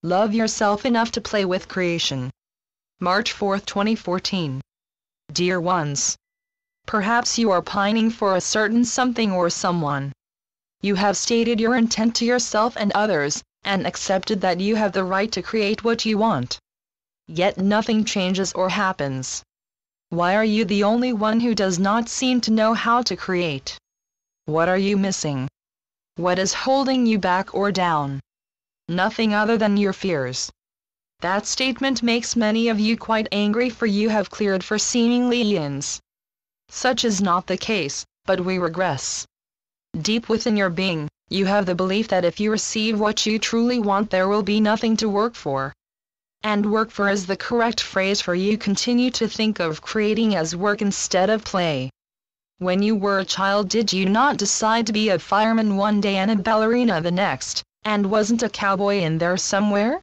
Love yourself enough to play with creation. March 4, 2014. Dear ones, perhaps you are pining for a certain something or someone. You have stated your intent to yourself and others, and accepted that you have the right to create what you want. Yet nothing changes or happens. Why are you the only one who does not seem to know how to create? What are you missing? What is holding you back or down? Nothing other than your fears. That statement makes many of you quite angry, for you have cleared for seemingly eons. Such is not the case, but we regress. Deep within your being, you have the belief that if you receive what you truly want, there will be nothing to work for. And work for is the correct phrase, for you continue to think of creating as work instead of play. When you were a child, did you not decide to be a fireman one day and a ballerina the next, and wasn't a cowboy in there somewhere?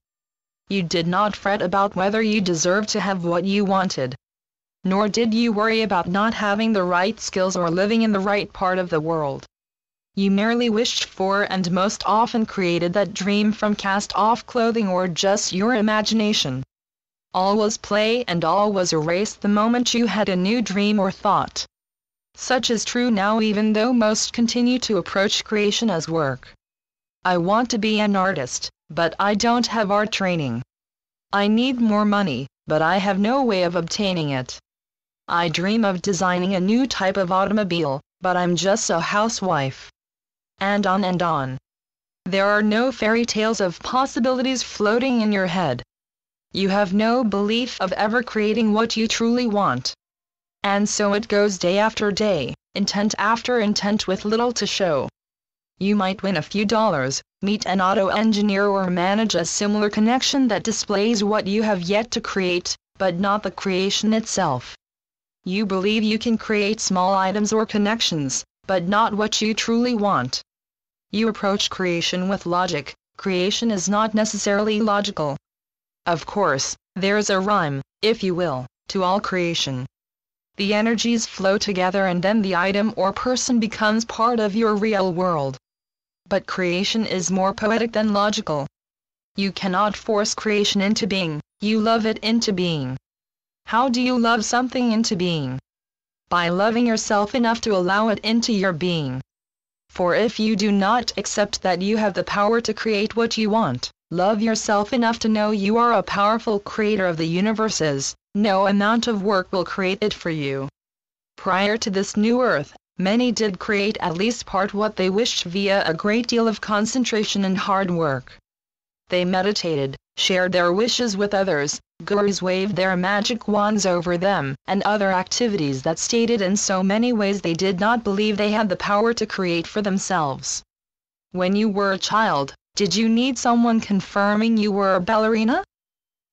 You did not fret about whether you deserved to have what you wanted. Nor did you worry about not having the right skills or living in the right part of the world. You merely wished for and most often created that dream from cast-off clothing or just your imagination. All was play and all was erased the moment you had a new dream or thought. Such is true now, even though most continue to approach creation as work. I want to be an artist, but I don't have art training. I need more money, but I have no way of obtaining it. I dream of designing a new type of automobile, but I'm just a housewife. And on and on. There are no fairy tales of possibilities floating in your head. You have no belief of ever creating what you truly want. And so it goes day after day, intent after intent, with little to show. You might win a few dollars, meet an auto engineer, or manage a similar connection that displays what you have yet to create, but not the creation itself. You believe you can create small items or connections, but not what you truly want. You approach creation with logic. Creation is not necessarily logical. Of course, there's a rhyme, if you will, to all creation. The energies flow together and then the item or person becomes part of your real world. But creation is more poetic than logical. You cannot force creation into being, you love it into being. How do you love something into being? By loving yourself enough to allow it into your being. For if you do not accept that you have the power to create what you want, love yourself enough to know you are a powerful creator of the universes, no amount of work will create it for you. Prior to this new earth, many did create at least part what they wished via a great deal of concentration and hard work. They meditated, shared their wishes with others, gurus waved their magic wands over them, and other activities that stated in so many ways they did not believe they had the power to create for themselves. When you were a child, did you need someone confirming you were a ballerina?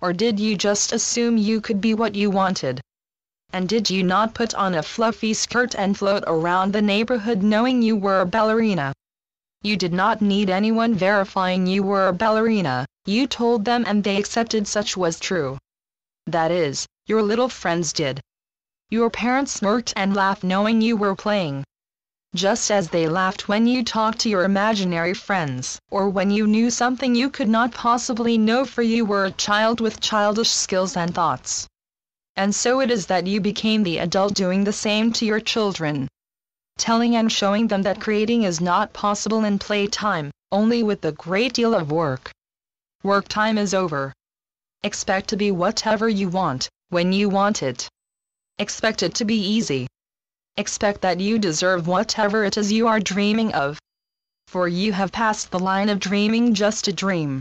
Or did you just assume you could be what you wanted? And did you not put on a fluffy skirt and float around the neighborhood knowing you were a ballerina? You did not need anyone verifying you were a ballerina, you told them and they accepted such was true. That is, your little friends did. Your parents smirked and laughed knowing you were playing. Just as they laughed when you talked to your imaginary friends, or when you knew something you could not possibly know, for you were a child with childish skills and thoughts. And so it is that you became the adult doing the same to your children. Telling and showing them that creating is not possible in playtime, only with a great deal of work. Work time is over. Expect to be whatever you want, when you want it. Expect it to be easy. Expect that you deserve whatever it is you are dreaming of. For you have passed the line of dreaming just to dream.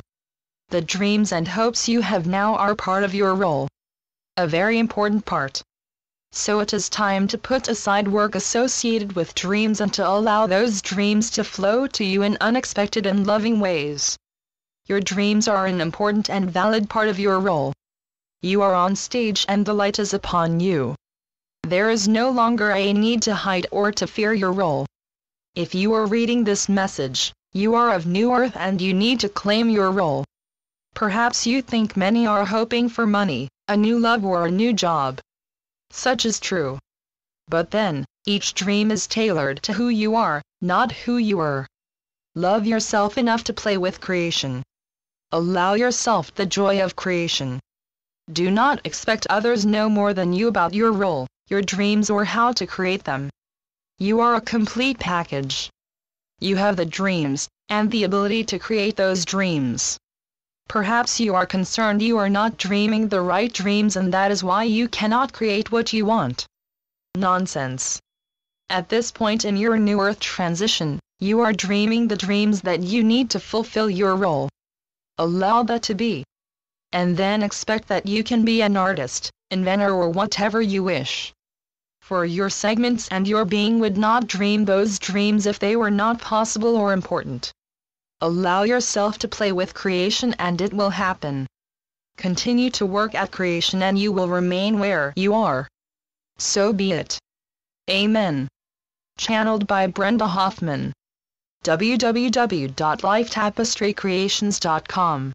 The dreams and hopes you have now are part of your role. A very important part. So it is time to put aside work associated with dreams and to allow those dreams to flow to you in unexpected and loving ways. Your dreams are an important and valid part of your role. You are on stage and the light is upon you. There is no longer a need to hide or to fear your role. If you are reading this message, you are of new earth and you need to claim your role. Perhaps you think many are hoping for money, a new love or a new job. Such is true. But then, each dream is tailored to who you are, not who you were. Love yourself enough to play with creation. Allow yourself the joy of creation. Do not expect others know more than you about your role, your dreams, or how to create them. You are a complete package. You have the dreams, and the ability to create those dreams. Perhaps you are concerned you are not dreaming the right dreams, and that is why you cannot create what you want. Nonsense. At this point in your new earth transition, you are dreaming the dreams that you need to fulfill your role. Allow that to be. And then expect that you can be an artist, inventor, or whatever you wish. For your segments and your being would not dream those dreams if they were not possible or important. Allow yourself to play with creation and it will happen. Continue to work at creation and you will remain where you are. So be it. Amen. Channeled by Brenda Hoffman. www.lifetapestrycreations.com